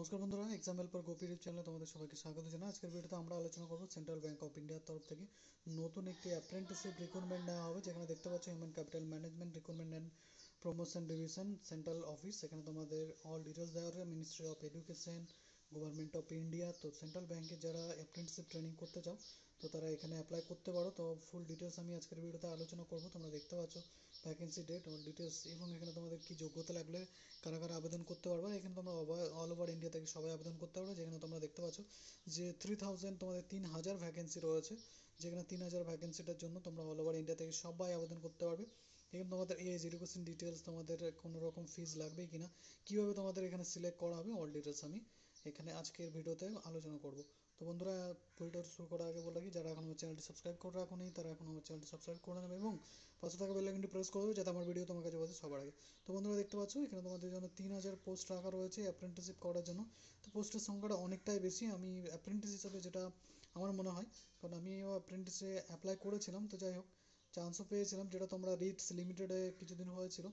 নমস্কার বন্ধুরা, exam helper Gopi YouTube চ্যানেলে তোমাদের সবাইকে স্বাগত জানাই। আজকের ভিডিওতে আমরা আলোচনা করব সেন্ট্রাল ব্যাংক অফ ইন্ডিয়ার তরফ থেকে নতুন একটি অ্যাপ্রেন্টিসশিপ রিক্রুটমেন্ট নেওয়া হবে, যেখানে দেখতে পাচ্ছ human capital management recruitment and promotion division central office. এখানে তোমাদের অল ডিটেলস দেওয়া হবে, ministry of education, government of India. তো সেন্ট্রাল ব্যাংকে যারা অ্যাপ্রেন্টিসশিপ ট্রেনিং করতে চাও তো তারা এখানে অ্যাপ্লাই করতে পারো। তো ফুল ডিটেলস আমি আজকের ভিডিওতে আলোচনা করব। তোমরা দেখতে পাচ্ছ ভ্যাকেন্সি ডেট, অল ডিটেলস এবং এখানে তোমাদের কি যোগ্যতা লাগলে কারা কারা আবেদন করতে পারবে। এখানে তোমরা অল ওভার ইন্ডিয়া থেকে সবাই আবেদন করতে পারবে। যেখানে তোমরা দেখতে পাচ্ছ যে 3000 তোমাদের 3000 ভ্যাকেন্সি রয়েছে, যেখানে 3000 ভ্যাকেন্সিটার জন্য তোমরা অল ওভার ইন্ডিয়া থেকে সবাই আবেদন করতে পারবে। এখানে তোমাদের এজ, এডুকেশন ডিটেলস, তোমাদের কোনো রকম ফিজ লাগবে কিনা, কীভাবে তোমাদের এখানে সিলেক্ট করা হবে, অল ডিটেলস আমি এখানে আজকের ভিডিওতে আলোচনা করব। তো বন্ধুরা, ভিডিওটা শুরু করার আগে বলে রাখি, যারা এখন আমার চ্যানেলটি সাবস্ক্রাইব করে রাখুনি তারা এখন আমার চ্যানেলটি সাবস্ক্রাইব করে নেবে এবং পাশে থাকা বেল আইকনটি প্রেস করে দেবে, যাতে আমার ভিডিও তোমার কাছে পৌঁছে সবার আগে। তো বন্ধুরা, দেখতে পাচ্ছ এখানে তোমাদের জন্য 3000 পোস্ট রাখা রয়েছে অ্যাপ্রেন্টিসশিপ করার জন্য। তো পোস্টের সংখ্যাটা অনেকটাই বেশি। আমি অ্যাপ্রেন্টিস হিসাবে যেটা আমার মনে হয়, কারণ আমি অ্যাপ্রেন্টিসে অ্যাপ্লাই করেছিলাম, তো যাই হোক চান্সও পেয়েছিলাম, যেটা তোমরা রিটস লিমিটেডে কিছুদিন হয়েছিল।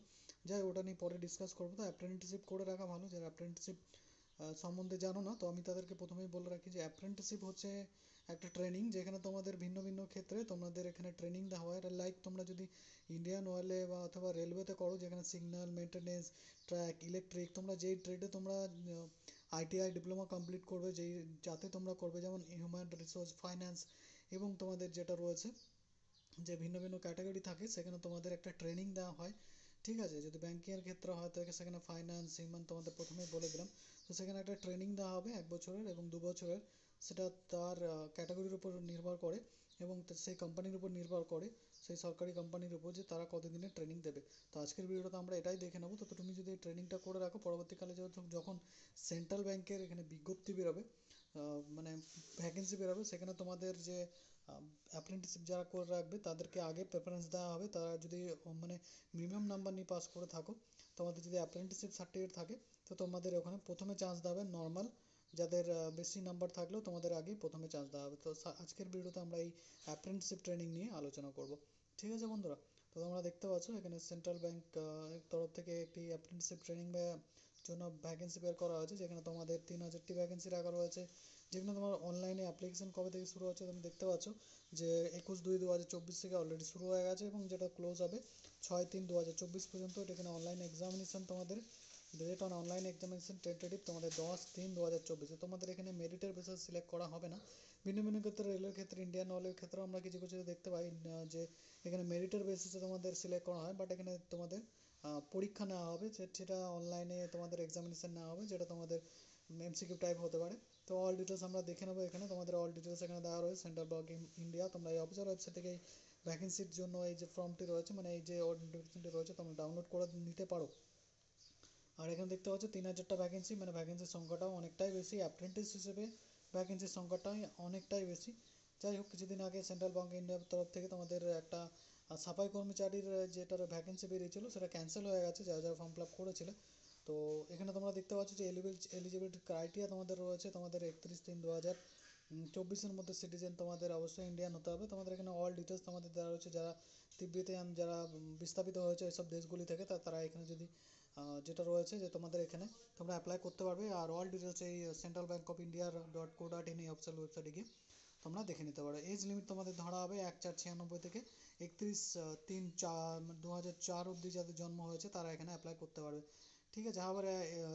যাই ওটা নিয়ে পরে ডিসকাস করবো। তো অ্যাপ্রেন্টিসশিপ করে রাখা ভালো। যারা অ্যাপ্রেন্টিসশিপ সম্বন্ধে জানো না, তো আমি তাদেরকে প্রথমেই বলে রাখি যে অ্যাপ্রেন্টিসশিপ হচ্ছে একটা ট্রেনিং, যেখানে তোমাদের ভিন্ন ভিন্ন ক্ষেত্রে তোমাদের এখানে ট্রেনিং দেওয়া হয়। লাইক তোমরা যদি ইন্ডিয়ান অয়েলে বা অথবা রেলওয়েতে করো, যেখানে সিগন্যাল মেনটেনেন্স, ট্র্যাক, ইলেকট্রিক, তোমরা যেই ট্রেডে তোমরা আইটিআই ডিপ্লোমা কমপ্লিট করবে, যেই যাতে তোমরা করবে, যেমন হিউম্যান রিসোর্স, ফাইন্যান্স এবং তোমাদের যেটা রয়েছে যে ভিন্ন ভিন্ন ক্যাটাগরি থাকে, সেখানে তোমাদের একটা ট্রেনিং দেওয়া হয়। ঠিক আছে, যদি ব্যাংকিংয়ের ক্ষেত্রে হয় তো সেখানে ফাইন্যান্স, হিউম্যান তোমাদের প্রথমেই বলে দিলাম। তো সেখানে একটা ট্রেনিং দেওয়া হবে 1 বছরের এবং 2 বছরের। সেটা তার ক্যাটাগরির উপর নির্ভর করে এবং সেই কোম্পানির উপর নির্ভর করে, সেই সরকারি কোম্পানির উপর, যে তারা কতদিনের ট্রেনিং দেবে। তো আজকের ভিডিওতে আমরা এটাই দেখে নেবো। তো তুমি যদি এই ট্রেনিংটা করে রাখো, পরবর্তীকালে যখন সেন্ট্রাল ব্যাংকের এখানে বিজ্ঞপ্তি বেরোবে, মানে ভ্যাকেন্সি বেরোবে, সেখানে তোমাদের যে অ্যাপ্রেন্টিসশিপ যারা করে রাখবে তাদেরকে আগে প্রেফারেন্স দেওয়া হবে। তারা যদি মানে মিনিমাম নাম্বার নিয়ে পাস করে থাকো, তোমাদের যদি অ্যাপ্রেন্টিসশিপ সার্টিফিকেট থাকে, তো তোমাদের ওখানে প্রথমে চান্স দেবে। নর্মাল যাদের বেশি নাম্বার থাকলেও তোমাদের আগেই প্রথমে চান্স দেওয়া হবে। তো আজকের ভিডিওতে আমরা এই অ্যাপ্রেন্টিসশিপ ট্রেনিং নিয়ে আলোচনা করব। ঠিক আছে বন্ধুরা, তো তোমরা দেখতে পাচ্ছ এখানে সেন্ট্রাল ব্যাংক তরফ থেকে একটি অ্যাপ্রেন্টিসশিপ ট্রেনিং জন্য ভ্যাকেন্সি বের করা হয়েছে, যেখানে তোমাদের 3000টি ভ্যাকেন্সি রাখা রয়েছে। যেখানে তোমার অনলাইনে অ্যাপ্লিকেশন কবে থেকে শুরু হচ্ছে তুমি দেখতে পাচ্ছ যে 21/2/2024 থেকে অলরেডি শুরু হয়ে গেছে এবং যেটা ক্লোজ হবে 6/3/2024 পর্যন্ত। এখানে অনলাইন এক্সামিনেশন তোমাদের date on online examination tentative তোমাদের 10/3/2024। তোমাদের এখানে মেরিটের বেসিস সিলেক্ট করা হবে না। ভিন্ন ভিন্ন ক্ষেত্রে, রেলের ক্ষেত্রে, ইন্ডিয়ান অয়েলের ক্ষেত্রেও আমরা কিছু কিছু দেখতে পাই যে এখানে মেরিটের বেসিসে তোমাদের সিলেক্ট করা হয়, বাট এখানে তোমাদের পরীক্ষা নেওয়া হবে, সেটা অনলাইনে তোমাদের এক্সামিনেশন নেওয়া হবে, যেটা তোমাদের এমসিকিউ টাইপ হতে পারে। তো অল ডিটেলস আমরা দেখে নেবো। এখানে তোমাদের অল ডিটেলস এখানে দেওয়া রয়েছে সেন্ট্রাল ব্যাংক ইন্ডিয়া। তোমরা এই অফিসিয়াল ওয়েবসাইট থেকে এই ভ্যাকেন্সির জন্য এই যে ফর্মটি রয়েছে, মানে এই যে নোটিফিকেশনটি রয়েছে, তোমরা ডাউনলোড করে নিতে পারো। আর এখানে দেখতে পাচ্ছ 3000টা ভ্যাকেন্সি, মানে ভ্যাকেন্সির সংখ্যাটাও অনেকটাই বেশি। অ্যাপ্রেন্টিস হিসেবে ভ্যাকেন্সির সংখ্যাটাই অনেকটাই বেশি। যাই হোক, কিছুদিন আগে সেন্ট্রাল ব্যাংক ইন্ডিয়ার তরফ থেকে তোমাদের একটা সাফাই কর্মচারীর যেটার ভ্যাকেন্সি বেরিয়েছিল সেটা ক্যান্সেল হয়ে গেছে, যারা যারা ফর্ম ফিল আপ করেছিল। তো এখানে তোমরা দেখতে পাচ্ছ যে এলিজিবিলিটি ক্রাইটেরিয়া তোমাদের রয়েছে, তোমাদের 31/3/2024 মধ্যে সিটিজেন তোমাদের অবশ্যই ইন্ডিয়ান হতে হবে। তোমাদের এখানে অল ডিটেলস তোমাদের দেওয়া রয়েছে, যারা তিব্বতিয়ান, যারা বিস্তাপিত হয়েছে এসব দেশগুলি থেকে, তারা এখানে যদি যেটা রয়েছে যে তোমাদের এখানে তোমরা অ্যাপ্লাই করতে পারবে। আর অল ডিটেলস এই সেন্ট্রাল ব্যাংক অফ ইন্ডিয়ার.co.in এই অফিসিয়াল ওয়েবসাইটে গিয়ে তোমরা দেখে নিতে পারো। এজ লিমিট তোমাদের ধরা হবে 1/4/96 থেকে 31/3/2004 অবধি যাদের জন্ম হয়েছে তারা এখানে অ্যাপ্লাই করতে পারবে। ঠিক আছে, আবার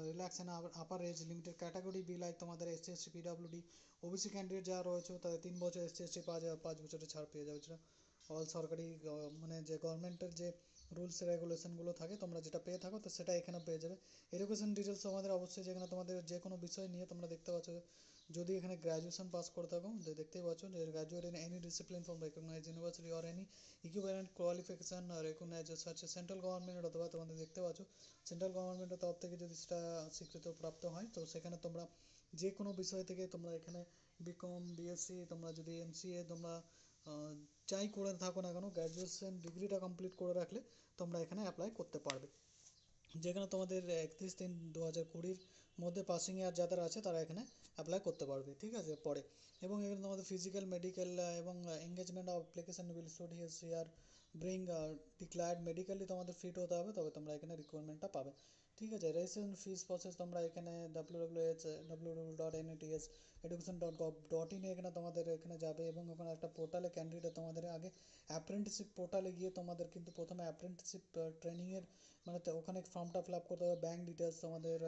রিল্যাক্সেশন আপার এজ লিমিটের ক্যাটাগরি বি, লাইক তোমাদের SC ST PWD OBC candidate যারা রয়েছে তাদের 3 বছর, এসসি এসটি 5 বছরের ছাড় পেয়ে যাবে। যেটা অল সরকারি মানে যে গভর্নমেন্টের যে রুলস রেগুলেশনগুলো থাকে তোমরা যেটা পেয়ে থাকো, তো সেটা এখানে পেয়ে যাবে। এডুকেশন ডিটেলস আমাদের অবশ্যই, যেখানে তোমাদের যে কোনো বিষয় নিয়ে তোমরা দেখতে পাচ্ছ, যদি এখানে গ্র্যাজুয়েশন পাস করে থাকো, দেখতেই পাচ্ছ যে graduate in any discipline from recognise university or any equivalent qualification recognise হচ্ছে সেন্ট্রাল গভর্নমেন্ট, অথবা তোমাদের দেখতে পাচ্ছ সেন্ট্রাল গভর্নমেন্টের তরফ থেকে যদি সেটা স্বীকৃত প্রাপ্ত হয়, তো সেখানে তোমরা যে কোনো বিষয় থেকে তোমরা এখানে বিকম, বিএসসি, তোমরা যদি এমসিএ তোমরা যাই করে থাকো না কেন, গ্র্যাজুয়েশন ডিগ্রিটা কমপ্লিট করে রাখলে তোমরা এখানে অ্যাপ্লাই করতে পারবে। যেখানে তোমাদের 31/3/2020 মধ্যে পাসিং ইয়ার যাদের আছে তারা এখানে অ্যাপ্লাই করতে পারবে। ঠিক আছে, পরে এবং এখানে তোমাদের ফিজিক্যাল, মেডিকেল এবং engagement application will should here bring declared medically তোমাদের ফিট হতে হবে, তবে তোমরা এখানে রিকোয়ারমেন্টটা পাবে। ঠিক আছে। রেজিস্ট্রেশন ফিস প্রসেস তোমরা এখানে www.nats education.gov.in এখানে তোমাদের এখানে যাবে এবং ওখানে একটা পোর্টালে ক্যান্ডিডেট তোমাদের আগে অ্যাপ্রেন্টিসশিপ পোর্টালে গিয়ে তোমাদের কিন্তু প্রথমে অ্যাপ্রেন্টিসশিপ ট্রেনিংয়ের মানে ওখানে ফর্মটা ফিল আপ করতে হবে, ব্যাঙ্ক ডিটেলস তোমাদের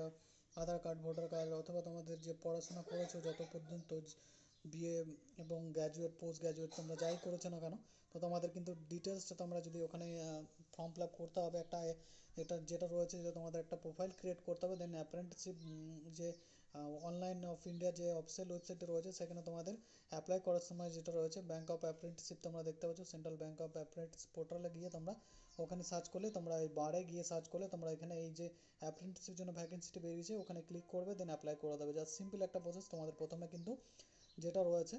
আধার কার্ড ভোটার কার্ড অথবা তোমাদের যে পড়াশোনা করেছো যত পর্যন্ত বিএ এবং গ্র্যাজুয়েট পোস্ট গ্র্যাজুয়েট তোমরা যাই করেছো না কেন, তো তোমাদের কিন্তু ডিটেলসটা তোমরা যদি ওখানে ফর্ম ফিল আপ করতে হবে একটা এটা যেটা রয়েছে যে তোমাদের একটা প্রোফাইল ক্রিয়েট করতে হবে, দেন অ্যাপ্রেন্টিসশিপ যে অনলাইন অফ ইন্ডিয়া যে অফিসিয়াল ওয়েবসাইটে রয়েছে সেখানে তোমাদের অ্যাপ্লাই করার সময় যেটা রয়েছে ব্যাঙ্ক অফ অ্যাপ্রেন্টিসশিপ তোমরা দেখতে পাচ্ছ, সেন্ট্রাল ব্যাঙ্ক অফ অ্যাপ্রেন্টিস পোর্টালে গিয়ে তোমরা ওখানে সার্চ করলে তোমরা এই বারে গিয়ে সার্চ করলে তোমরা এখানে এই যে অ্যাপ্রেন্টিসের জন্য ভ্যাকেন্সিটি বেরিয়েছে ওখানে ক্লিক করবে, দেন অ্যাপ্লাই করে দেবে। জাস্ট সিম্পল একটা প্রসেস। তোমাদের প্রথমে কিন্তু যেটা রয়েছে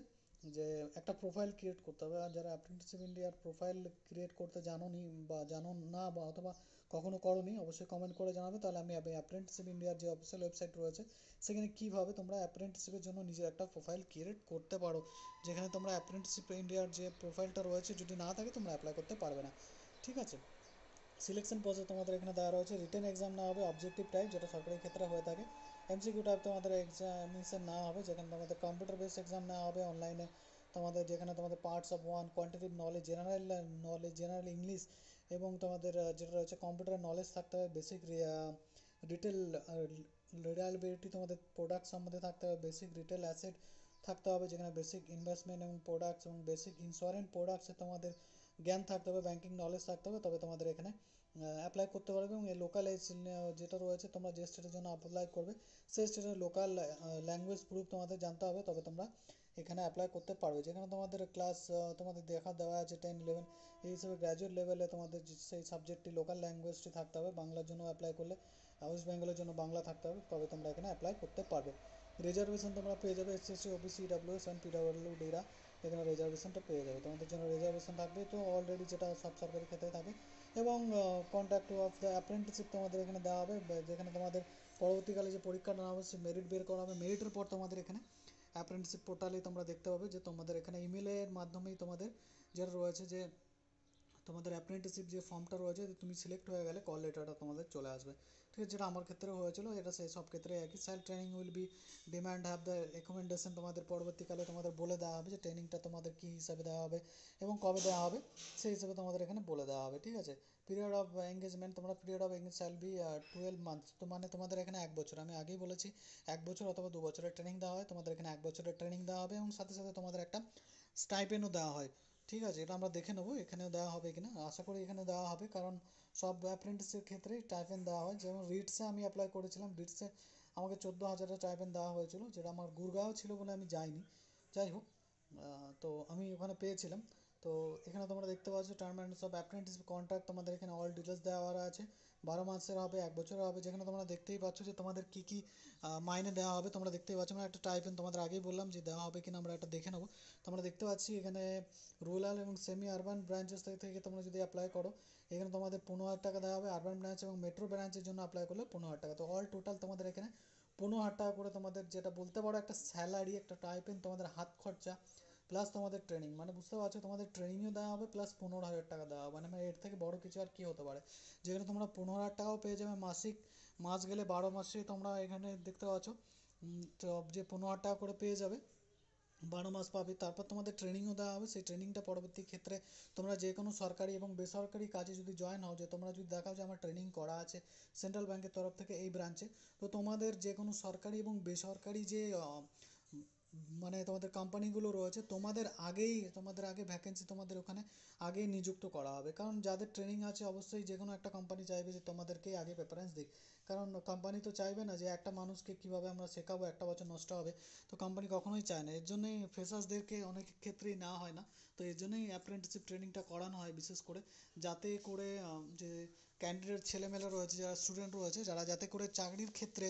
যে একটা প্রোফাইল ক্রিয়েট করতে হবে, আর যারা অ্যাপ্রেন্টিসশিপ ইন্ডিয়ার প্রোফাইল ক্রিয়েট করতে জানোনি বা জানো না বা অথবা কখনো করোনি অবশ্যই কমেন্ট করে জানাবে, তাহলে আমি অ্যাপ্রেন্টিসশিপ ইন্ডিয়ার যে অফিসিয়াল ওয়েবসাইট রয়েছে সেখানে কীভাবে তোমরা অ্যাপ্রেন্টিসশিপের জন্য নিজের একটা প্রোফাইল ক্রিয়েট করতে পারো, যেখানে তোমরা অ্যাপ্রেন্টিসশিপ ইন্ডিয়ার যে প্রোফাইলটা রয়েছে যদি না থাকে তোমরা অ্যাপ্লাই করতে পারবে না। ঠিক আছে। সিলেকশন প্রসেস তোমাদের এখানে দেওয়া রয়েছে, রিটেন এক্সাম না হবে, অবজেক্টিভ টাইপ যেটা সরকারি ক্ষেত্রে হয়ে থাকে, এমসিকিউ টাইপ তোমাদের এক্সামিনেশন না হবে, যেখানে তোমাদের কম্পিউটার বেস এক্সাম না হবে অনলাইনে, তোমাদের যেখানে তোমাদের parts of one quantitative knowledge, general knowledge, general English এবং তোমাদের যেটা রয়েছে কম্পিউটার নলেজ থাকতে হবে, বেসিক রিটেল রিলায়েবিলিটি তোমাদের প্রোডাক্ট সম্বন্ধে থাকতে হবে, বেসিক রিটেল অ্যাসেট থাকতে হবে, যেখানে বেসিক ইনভেস্টমেন্ট এবং প্রোডাক্টস এবং বেসিক ইন্স্যুরেন্স প্রোডাক্টসে তোমাদের জ্ঞান থাকতে হবে, ব্যাঙ্কিং নলেজ থাকতে হবে, তবে তোমাদের এখানে অ্যাপ্লাই করতে পারবে। এবং লোকাল যেটা রয়েছে তোমরা যে স্টেটের জন্য অ্যাপ্লাই করবে সেই স্টেটের লোকাল ল্যাঙ্গুয়েজ প্রুফ তোমাদের জানতে হবে, তবে তোমরা এখানে অ্যাপ্লাই করতে পারবে। যেখানে তোমাদের ক্লাস তোমাদের দেওয়া আছে 10-11 এই হিসেবে গ্র্যাজুয়েট লেভেলে তোমাদের সেই সাবজেক্টটি লোকাল ল্যাঙ্গুয়েজটি থাকতে হবে। বাংলার জন্য অ্যাপ্লাই করলে ওয়েস্ট বেঙ্গলের জন্য বাংলা থাকতে হবে, তবে তোমরা এখানে অ্যাপ্লাই করতে পারবে। রিজার্ভেশন তোমরা পেয়ে যাবে এসএসসি ওবিসি ইডব্লিউএস অ্যান্ড পিডব্লিউডিরা এখানে রিজার্ভেশনটা পেয়ে যাবে, তোমাদের জন্য রিজার্ভেশন থাকবে তো অলরেডি যেটা সব সরকারি ক্ষেত্রে থাকে। এবং কন্ট্যাক্ট অফ দ্য অ্যাপ্রেন্টিসশিপ তোমাদের এখানে দেওয়া হবে, যেখানে তোমাদের পরবর্তীকালে যে পরীক্ষাটা নেওয়া হবে সে মেরিট বের করা হবে, মেরিটের পর তোমাদের এখানে অ্যাপ্রেন্টিসশিপ পোর্টালে তোমরা দেখতে পাবে যে তোমাদের এখানে ইমেলের মাধ্যমেই তোমাদের যেটা রয়েছে যে তোমাদের অ্যাপ্রেন্টিসশিপ যে ফর্মটা রয়েছে তুমি সিলেক্ট হয়ে গেলে কল লেটারটা তোমাদের চলে আসবে। ঠিক আছে, যেটা আমার ক্ষেত্রে হয়েছিল, এটা সেই সব ক্ষেত্রে একই। Self training will be demand have the recommendation তোমাদের পরবর্তীকালে তোমাদের বলে দেওয়া হবে যে ট্রেনিংটা তোমাদের কী হিসাবে দেওয়া হবে এবং কবে দেওয়া হবে সেই হিসাবে তোমাদের এখানে বলে দেওয়া হবে। ঠিক আছে। পিরিয়ড অফ এঙ্গেজমেন্ট তোমরা period of engage shall be 12 months, তো মানে তোমাদের এখানে 1 বছর, আমি আগেই বলেছি 1 বছর অথবা 2 বছরের ট্রেনিং দেওয়া হয়, তোমাদের এখানে 1 বছরের ট্রেনিং দেওয়া হবে এবং সাথে সাথে তোমাদের একটা স্টাইপেনও দেওয়া হয়। ঠিক আছে, এটা আমরা দেখে নেবো এখানেও দেওয়া হবে কিনা, আশা করি এখানে দেওয়া হবে, কারণ সব অ্যাপ্রেন্টিসের ক্ষেত্রে স্টাইপেন্ড দেওয়া হয়। যেমন রিটসে আমি অ্যাপ্লাই করেছিলাম, রিটসে আমাকে 14,000 স্টাইপেন্ড দেওয়া হয়েছিল, যেটা আমার গুরগাঁও ছিল বলে আমি যাইনি। যাই হোক, তো আমি ওখানে পেয়েছিলাম। তো এখানে তোমরা দেখতে পাচ্ছ term and of apprentice contract, তোমাদের এখানে অল ডিটেলস দেওয়া আছে, 12 মাসের হবে, 1 বছরের হবে, যেখানে তোমরা দেখতেই পাচ্ছ যে তোমাদের কী কী মাইনে দেওয়া হবে তোমরা দেখতেই পাচ্ছ। আমরা একটা টাইপেন তোমাদের আগেই বললাম যে দেওয়া হবে কিনা আমরা একটা দেখে নেবো। তোমরা দেখতে পাচ্ছি এখানে রুরাল এবং সেমি আরবান ব্রাঞ্চেস থেকে তোমরা যদি অ্যাপ্লাই করো এখানে তোমাদের 15,000 টাকা দেওয়া হবে, আরবান ব্রাঞ্চ এবং মেট্রো ব্রাঞ্চের জন্য অ্যাপ্লাই করলে 15,000 টাকা, তো অল টোটাল তোমাদের এখানে 15,000 টাকা করে তোমাদের যেটা বলতে পারো একটা স্যালারি, একটা টাইপেন, তোমাদের হাত খরচা প্লাস তোমাদের ট্রেনিং, মানে বুঝতে পারছো তোমাদের ট্রেনিংও দেওয়া হবে প্লাস 15,000 টাকা দেওয়া হবে, মানে এর থেকে বড় কিছু আর কি হতে পারে। যেখানে তোমরা 15,000 টাকাও পেয়ে যাবে মাসিক, মাস গেলে 12 মাসে তোমরা এখানে দেখতে পাচ্ছ তো যে 15,000 টাকা করে পেয়ে যাবে, 12 মাস পাবে। তারপর তোমাদের ট্রেনিংও দেওয়া হবে, সেই ট্রেনিংটা পরবর্তী ক্ষেত্রে তোমরা যে কোনো সরকারি এবং বেসরকারি কাজে যদি জয়েন হও, যে তোমরা যদি দেখাও যে আমার ট্রেনিং করা আছে সেন্ট্রাল ব্যাংকের তরফ থেকে এই ব্রাঞ্চে, তো তোমাদের যে কোনো সরকারি এবং বেসরকারি যে মানে তোমাদের কোম্পানিগুলো রয়েছে তোমাদের আগে ভ্যাকেন্সি তোমাদের ওখানে আগেই নিযুক্ত করা হবে, কারণ যাদের ট্রেনিং আছে অবশ্যই যে কোনো একটা কোম্পানি চাইবে যে তোমাদেরকেই আগে প্রেফারেন্স দিক, কারণ কোম্পানি তো চাইবে না যে একটা মানুষকে কীভাবে আমরা শেখাবো 1 বছর নষ্ট হবে, তো কোম্পানি কখনোই চায় না। এর জন্যই ফ্রেশার্সদেরকে অনেক ক্ষেত্রেই নেওয়া হয় না, তো এর জন্যই অ্যাপ্রেন্টিসশিপ ট্রেনিংটা করানো হয় বিশেষ করে, যাতে করে যে ক্যান্ডিডেট ছেলেমেয়েরা রয়েছে যারা স্টুডেন্ট রয়েছে যারা যাতে করে চাকরির ক্ষেত্রে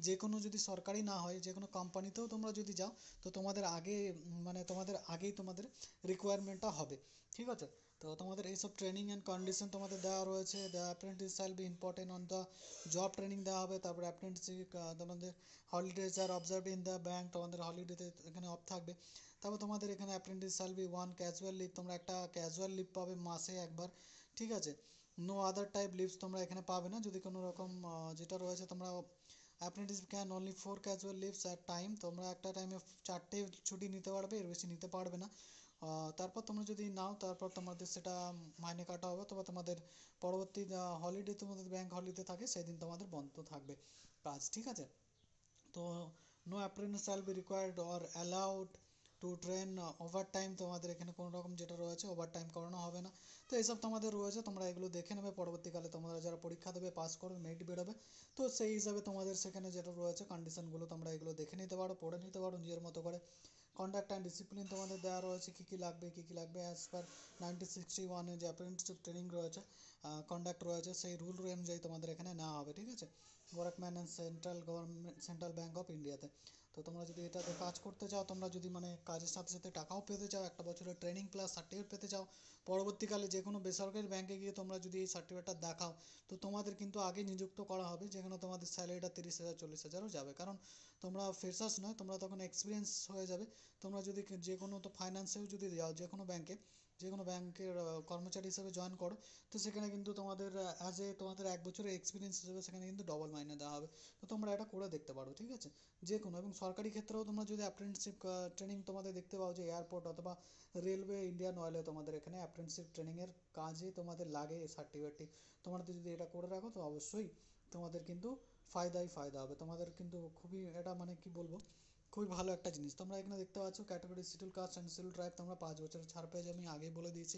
যে কোনো যদি সরকারি না হয় যে কোনো কোম্পানিতেও তোমরা যদি যাও তো তোমাদের আগে মানে তোমাদের আগেই তোমাদের রিকোয়ারমেন্টটা হবে। ঠিক আছে, তো তোমাদের এইসব ট্রেনিং অ্যান্ড কন্ডিশন তোমাদের দেওয়া রয়েছে। The apprentice shall be important on the job training দেওয়া হবে, তারপরে অ্যাপ্রেন্টিসশিপ তোমাদের holidays are observe in the bank, তোমাদের হলিডেতে এখানে অফ থাকবে। তারপর তোমাদের এখানে apprentice shall be one casual leave, তোমরা একটা ক্যাজুয়াল লিভ পাবে মাসে একবার। ঠিক আছে, নো আদার টাইপ লিভস তোমরা এখানে পাবে না। যদি কোনো রকম যেটা রয়েছে তোমরা apprentice can only 4 casual leaves at time, তোমরা একটা টাইমে 4টে ছুটি নিতে পারবে, এর বেশি নিতে পারবে না। তারপর তোমরা যদি নাও তারপর তোমাদের সেটা মাইনে কাটা হবে, তবে তোমাদের পরবর্তী হলিডে তোমাদের ব্যাংক হলিডে থাকে সেদিন তোমাদের বন্ধ থাকবে কাজ, ঠিক আছে। তো no apprentice shall be required or allowed to train overtime, তোমাদের এখানে কোনো রকম যেটা রয়েছে ওভার টাইম করানো হবে না। তো এইসব তোমাদের রয়েছে, তোমরা এগুলো দেখে নেবে। পরবর্তীকালে তোমরা যারা পরীক্ষা দেবে, পাস করবে, মেরিট বেরোবে, তো সেই হিসাবে তোমাদের সেখানে যেটা রয়েছে কন্ডিশনগুলো তোমরা এগুলো দেখে নিতে পারো, পড়ে নিতে পারো নিজের মতো করে। কন্ডাক্ট অ্যান্ড ডিসিপ্লিন তোমাদের দেওয়া রয়েছে, কী কী লাগবে কী কী লাগবে অ্যাজ পার 1961 যে অ্যাপ্রেন্টিসশিপ ট্রেনিং রয়েছে, কন্ডাক্ট রয়েছে, সেই রুল অনুযায়ী তোমাদের এখানে নেওয়া হবে, ঠিক আছে। Workman and central bank of ইন্ডিয়াতে। তো তোমরা যদি এটাতে কাজ করতে চাও, তোমরা যদি মানে কাজের সাথে সাথে টাকাও পেতে চাও, একটা বছরের ট্রেনিং প্লাস সার্টিফিকেট পেতে চাও, পরবর্তীকালে যে কোনো বেসরকারি ব্যাংকে গিয়ে তোমরা যদি এই সার্টিফিকেটটা দেখাও, তো তোমাদের কিন্তু আগে নিযুক্ত করা হবে, যেখানে তোমাদের স্যালারিটা 30,000 40,000ও যাবে, কারণ তোমরা ফ্রেশার্স নয়, তোমরা তখন এক্সপিরিয়েন্স হয়ে যাবে। তোমরা যদি যে কোনো তো ফাইন্যান্সেও যদি যাও, যে কোনো ব্যাংকের কর্মচারী হিসেবে জয়েন করো, তো সেখানে কিন্তু তোমাদের তোমাদের 1 বছরের এক্সপিরিয়েন্স হিসেবে সেখানে কিন্তু ডবল মাইনে দেওয়া হবে। তো তোমরা এটা করে দেখতে পারো, ঠিক আছে। যে কোনো এবং সরকারি ক্ষেত্রেও তোমরা যদি অ্যাপ্রেন্টিসশিপ ট্রেনিং তোমাদের দেখতে পাও যে এয়ারপোর্ট অথবা রেলওয়ে, ইন্ডিয়ান অয়েলে তোমাদের এখানে অ্যাপ্রেন্টিসশিপ ট্রেনিংয়ের কাজে তোমাদের লাগে এই সার্টিফিকেটটি, তোমরা যদি এটা করে রাখো তো অবশ্যই তোমাদের কিন্তু ফায়দা হবে, তোমাদের কিন্তু খুবই এটা মানে কি বলবো, খুবই ভালো একটা জিনিস। তোমরা এখানে দেখতে পাচ্ছ category schedule caste and schedule tribe, তোমরা 5 বছরের ছাড় পেয়ে যাবে, আমি আগেই বলে দিয়েছি,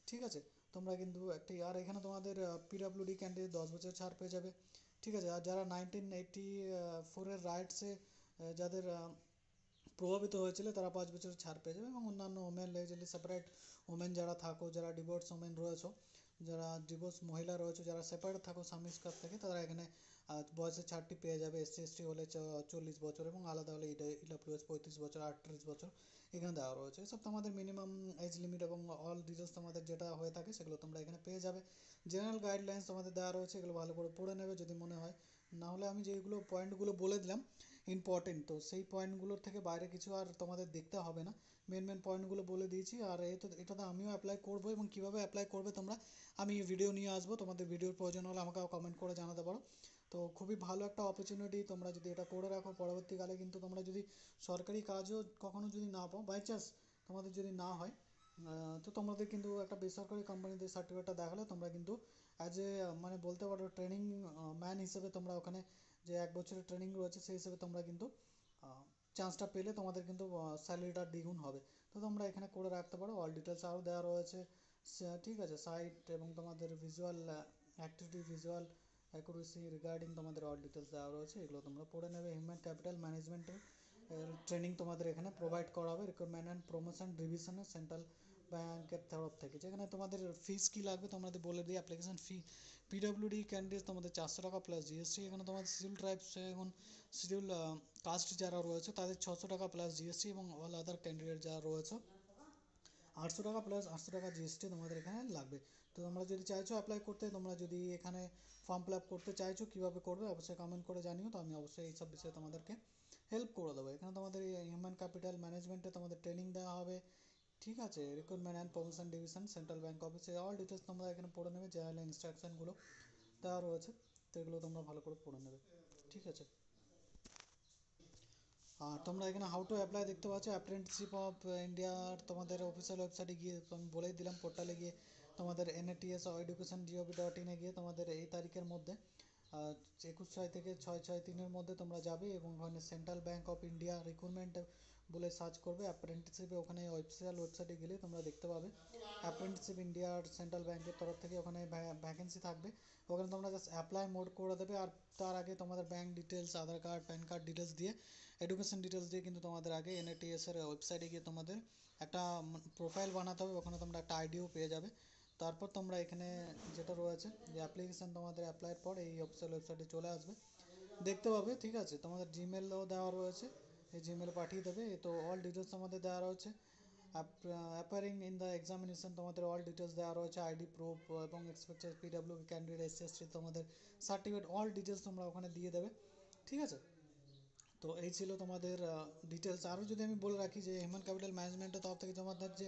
ঠিক আছে। তোমরা কিন্তু একটি আর এখানে তোমাদের পিডাব্লিউডি ক্যান্ডিডেট 10 বছর ছাড় পেয়ে যাবে, ঠিক আছে। আর যারা 1984-এর রাইটসে যাদের প্রভাবিত হয়েছিল তারা 5 বছরের ছাড় পেয়ে যাবে, এবং অন্যান্য ওমেন লেজিলি সেপারেট ওমেন যারা থাকো, যারা ডিভোর্স ওমেন রয়েছে, যারা ডিভোর্স মহিলা রয়েছে, যারা সেপারেট থাকো স্বামীর কাছ থেকে, তারা এখানে বয়সের ছাড়টি পেয়ে যাবে। এসসি এসটি হলে 40 বছর, এবং আলাদা হলে ইডাব্লিউএস 35 বছর 38 বছর এখানে দেওয়া রয়েছে। এসব তোমাদের মিনিমাম এজ লিমিট এবং অল ডিটেলস তোমাদের যেটা হয়ে থাকে সেগুলো তোমরা এখানে পেয়ে যাবে। জেনারেল গাইডলাইন্স তোমাদের দেওয়া রয়েছে, এগুলো ভালো করে পড়ে নেবে যদি মনে হয়। না হলে আমি যেগুলো পয়েন্টগুলো বলে দিলাম ইম্পর্টেন্ট, তো সেই পয়েন্টগুলোর থেকে বাইরে কিছু আর তোমাদের দেখতে হবে না, মেন পয়েন্টগুলো বলে দিয়েছি। আর এটাতে আমিও অ্যাপ্লাই করবো, এবং কীভাবে অ্যাপ্লাই করবে তোমরা আমি ভিডিও নিয়ে আসবো, তোমাদের ভিডিওর প্রয়োজন হলে আমাকে কমেন্ট করে জানাতে পারো। তো খুবই ভালো একটা অপরচুনিটি, তোমরা যদি এটা করে রাখো পরবর্তীকালে কিন্তু তোমরা যদি সরকারি কাজও কখনো যদি না পাও, বাই চান্স তোমাদের যদি না হয়, তো তোমাদের কিন্তু একটা বেসরকারি কোম্পানিতে সার্টিফিকেটটা দেখালে তোমরা কিন্তু অ্যাজ এ মানে বলতে পারো ট্রেনিং ম্যান হিসেবে তোমরা ওখানে যে 1 বছরের ট্রেনিং রয়েছে সেই হিসেবে তোমরা কিন্তু চান্সটা পেলে তোমাদের কিন্তু স্যালারিটা দ্বিগুণ হবে। তো তোমরা এখানে করে রাখতে পারো, অল ডিটেলস আরও দেওয়া রয়েছে, ঠিক আছে। সাইট এবং তোমাদের visual activity, visual accuracy regarding তোমাদের অল ডিটেলস দেওয়া রয়েছে, এগুলো তোমরা পড়ে নেবে। হিউম্যান ক্যাপিটাল ম্যানেজমেন্টের ট্রেনিং তোমাদের এখানে প্রোভাইড করা হবে রিক্রুটমেন্ট অ্যান্ড প্রমোশন ডিভিশনে সেন্ট্রাল ব্যাংকের তরফ থেকে। যেখানে তোমাদের ফিস কী লাগবে তোমাদের বলে দিই, অ্যাপ্লিকেশন ফি পিডব্লিউডি ক্যান্ডিডেট তোমাদের 400 টাকা প্লাস জিএসটি, এখানে তোমাদের শিডিউল ট্রাইবস এবং শিডিউল কাস্ট যারা রয়েছে তাদের 600 টাকা প্লাস জিএসটি, এবং অল আদার ক্যান্ডিডেট যারা রয়েছে 800 টাকা প্লাস 800 টাকা জিএসটি তোমাদের এখানে লাগবে। তো তোমরা যদি চাইছো অ্যাপ্লাই করতে, তোমরা যদি এখানে ফর্ম ফিল আপ করতে চাইছো, কীভাবে করবে অবশ্যই কমেন্ট করে জানিও, তো আমি অবশ্যই এইসব বিষয়ে তোমাদেরকে হেল্প করে দেবো। এখানে তোমাদের হিউম্যান ক্যাপিটাল ম্যানেজমেন্টে তোমাদের ট্রেনিং দেওয়া হবে, ঠিক আছে। Recruitment and promotion division central bank অফিসে অল ডিটেলস তোমরা এখানে পড়ে নেবে, যে ইনস্ট্রাকশনগুলো দেওয়া রয়েছে, তো এগুলো তোমরা ভালো করে পড়ে নেবে, ঠিক আছে। আর তোমরা এখানে হাউ টু অ্যাপ্লাই দেখতে পাচ্ছ, অ্যাপ্রেন্টিসশিপ অফ ইন্ডিয়ার তোমাদের অফিসিয়াল ওয়েবসাইটে গিয়ে আমি বলেই দিলাম, পোর্টালে গিয়ে তোমাদের NATS এডুকেশন gov.in গিয়ে তোমাদের এই তারিখের মধ্যে 21/6 থেকে 6/6/3-এর মধ্যে তোমরা যাবে, এবং ওখানে central bank of India recruitment বলে সার্চ করবে অ্যাপ্রেন্টিসশিপে, ওখানে অফিসিয়াল ওয়েবসাইটে গেলে তোমরা দেখতে পাবে অ্যাপ্রেন্টিসশিপ ইন্ডিয়ার সেন্ট্রাল ব্যাংকের তরফ থেকে ওখানে ভ্যাকেন্সি থাকবে। ওখানে তোমরা জাস্ট অ্যাপ্লাই মোড করে দেবে, আর তার আগে তোমাদের ব্যাংক ডিটেলস, আধার কার্ড, প্যান কার্ড ডিটেলস দিয়ে, এডুকেশন ডিটেলস দিয়ে কিন্তু তোমাদের আগে NATS-এর ওয়েবসাইটে গিয়ে তোমাদের একটা প্রোফাইল বানাতে হবে, ওখানে তোমরা একটা আইডিও পেয়ে যাবে। তারপর তোমরা এখানে যেটা রয়েছে যে অ্যাপ্লিকেশান তোমাদের অ্যাপ্লাইয়ের পর এই অফিসিয়াল ওয়েবসাইটে চলে আসবে, দেখতে পাবে, ঠিক আছে। তোমাদের জিমেলও দেওয়া রয়েছে, এই জিমেলে পাঠিয়ে দেবে। তো অল ডিটেলস তোমাদের দেওয়া রয়েছে, অ্যাপিয়ারিং ইন দ্য এক্সামিনেশন তোমাদের অল ডিটেলস দেওয়া রয়েছে, আইডি প্রুফ এবং expected PW candidate SC ST তোমাদের সার্টিফিকেট, অল ডিটেলস তোমরা ওখানে দিয়ে দেবে, ঠিক আছে। তো এই ছিল তোমাদের ডিটেলস। আরও যদি আমি বলে রাখি যে হিউম্যান ক্যাপিটাল ম্যানেজমেন্টের তরফ থেকে তোমাদের যে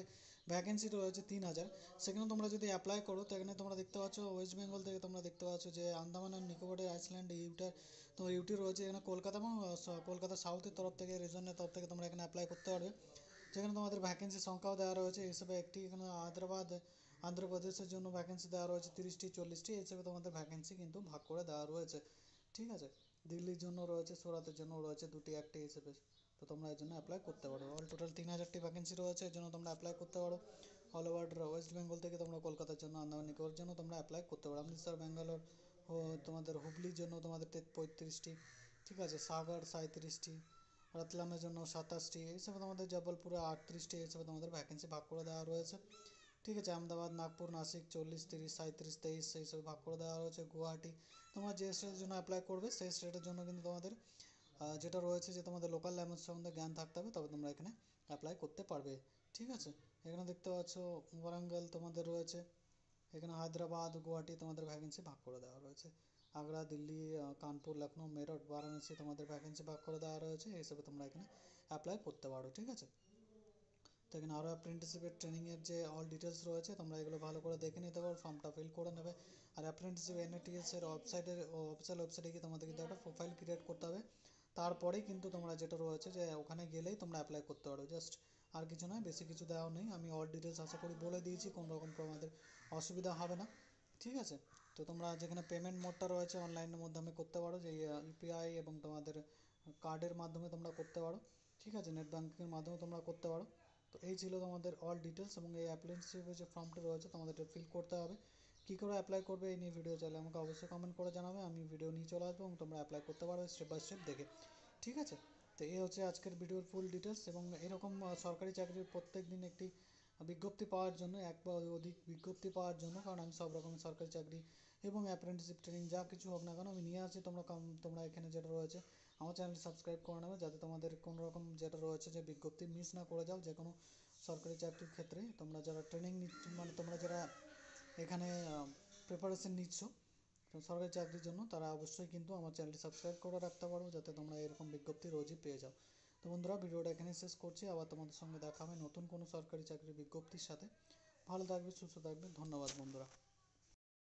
ভ্যাকেন্সি রয়েছে 3000, সেখানে তোমরা যদি অ্যাপ্লাই করো তো এখানে তোমরা দেখতে পাচ্ছ ওয়েস্ট বেঙ্গল থেকে তোমরা দেখতে পাচ্ছ যে আন্দামান অ্যান্ড নিকোবরের আইসল্যান্ড ইউটার তোমার ইউটি রয়েছে এখানে কলকাতা এবং কলকাতা সাউথের তরফ থেকে রিজনের তরফ থেকে তোমরা এখানে অ্যাপ্লাই করতে পারবে। যেখানে তোমাদের ভ্যাকেন্সি সংখ্যাও দেওয়া রয়েছে এই হিসেবে একটি এখানে আন্ধ্রপ্রদেশের জন্য ভ্যাকেন্সি দেওয়া রয়েছে 30টি 40টি, এই হিসেবে তোমাদের ভ্যাকেন্সি কিন্তু ভাগ করে দেওয়া রয়েছে। ঠিক আছে, দিল্লির জন্য রয়েছে, সুরাতের জন্য রয়েছে দুটি একটি হিসেবে। তো তোমরা এর জন্য অ্যাপ্লাই করতে পারো। অল টোটাল 3000টি ভ্যাকেন্সি রয়েছে, এর জন্য তোমরা অ্যাপ্লাই করতে পারো। অল ওভার ওয়েস্ট বেঙ্গল থেকে তোমরা কলকাতার জন্য, আন্দামান নিকোবরের জন্য তোমরা অ্যাপ্লাই করতে পারো। অমৃতসর, ব্যাঙ্গালোর ও তোমাদের হুগলির জন্য তোমাদের 35টি, ঠিক আছে, সাগর 37টি, রতলামের জন্য 27টি, এই হিসাবে তোমাদের জবলপুরে 38টি, এই হিসাবে তোমাদের ভ্যাকেন্সি ভাগ করে দেওয়া রয়েছে। ঠিক আছে, আহমেদাবাদ, নাগপুর, নাসিক 40, 30, 37, 23 সেই হিসেবে ভাগ করে দেওয়া রয়েছে। গুয়াহাটি, তোমরা যে স্টেটের জন্য অ্যাপ্লাই করবে সেই স্টেটের জন্য কিন্তু তোমাদের যেটা রয়েছে যে তোমাদের লোকাল ল্যাঙ্গুয়েজ সম্বন্ধে জ্ঞান থাকতে হবে, তবে তোমরা এখানে অ্যাপ্লাই করতে পারবে। ঠিক আছে, এখানে দেখতে পাচ্ছ ওয়ারাঙ্গল তোমাদের রয়েছে, এখানে হায়দ্রাবাদ, গুয়াহাটি তোমাদের ভ্যাকেন্সি ভাগ করে দেওয়া রয়েছে। আগ্রা, দিল্লি, কানপুর, লখনৌ, মেরঠ, বারাণসী তোমাদের ভ্যাকেন্সি ভাগ করে দেওয়া রয়েছে, এই হিসেবে তোমরা এখানে অ্যাপ্লাই করতে পারো। ঠিক আছে, তো এখানে আরও অ্যাপ্রেন্টিসশিপের ট্রেনিংয়ের যে অল ডিটেলস রয়েছে তোমরা এগুলো ভালো করে দেখে নিতে পারো, ফর্মটা ফিল করে নেবে। আর অ্যাপ্রেন্টিসশিপ NATS এর ওয়েবসাইটের অফিসিয়াল ওয়েবসাইটে গিয়ে তোমাদের কিন্তু একটা প্রোফাইল ক্রিয়েট করতে হবে। তারপরেই কিন্তু তোমরা যেটা রয়েছে যে ওখানে গেলেই তোমরা অ্যাপ্লাই করতে পারো, জাস্ট আর কিছু নয়, বেশি কিছু দেওয়া নেই। আমি অল ডিটেলস আশা করি বলে দিয়েছি, কোনো রকম তোমাদের অসুবিধা হবে না। ঠিক আছে, তো তোমরা যেখানে পেমেন্ট মোডটা রয়েছে অনলাইনের মাধ্যমে করতে পারো, যে ইউপিআই এবং তোমাদের কার্ডের মাধ্যমে তোমরা করতে পারো। ঠিক আছে, নেট ব্যাঙ্কিংয়ের মাধ্যমে তোমরা করতে পারো। তো এই ছিল তোমাদের অল ডিটেলস, এবং এই অ্যাপ্রেন্টিসশিপের যে ফর্মটা রয়েছে তোমাদের ফিল করতে হবে। কী করে অ্যাপ্লাই করবে এই নিয়ে ভিডিও চাইলে আমাকে অবশ্যই কমেন্ট করে জানাবে, আমি ভিডিও নিয়ে চলে আসবো এবং তোমরা অ্যাপ্লাই করতে পারো স্টেপ বাই স্টেপ দেখে। ঠিক আছে, তো এই হচ্ছে আজকের ভিডিওর ফুল ডিটেলস। এবং এরকম সরকারি চাকরির প্রত্যেক দিন একটি বিজ্ঞপ্তি পাওয়ার জন্য, এক বা অধিক বিজ্ঞপ্তি পাওয়ার জন্য, কারণ আমি সব রকমের সরকারি চাকরি এবং অ্যাপ্রেন্টিসশিপ ট্রেনিং যা কিছু হোক না কেন আমি নিয়ে আসি, তোমরা এখানে যেটা রয়েছে আমার চ্যানেলটি সাবস্ক্রাইব করে নেবে, যাতে তোমাদের কোনো রকম যেটা রয়েছে যে বিজ্ঞপ্তি মিস না করে যাও। যে কোনো সরকারি চাকরির ক্ষেত্রে তোমরা যারা ট্রেনিং নিচ্ছ, মানে তোমরা যারা এখানে প্রিপারেশন নিচ্ছ সরকারি চাকরির জন্য, তারা অবশ্যই কিন্তু আমার চ্যানেলটি সাবস্ক্রাইব করে রাখতে পারো, যাতে তোমরা এরকম বিজ্ঞপ্তি রোজই পেয়ে যাও। তো বন্ধুরা, ভিডিওটা এখানে শেষ করছি, আবার তোমাদের সঙ্গে দেখা হবে নতুন কোনো সরকারি চাকরির বিজ্ঞপ্তির সাথে। ভালো থাকবে, সুস্থ থাকবে, ধন্যবাদ বন্ধুরা।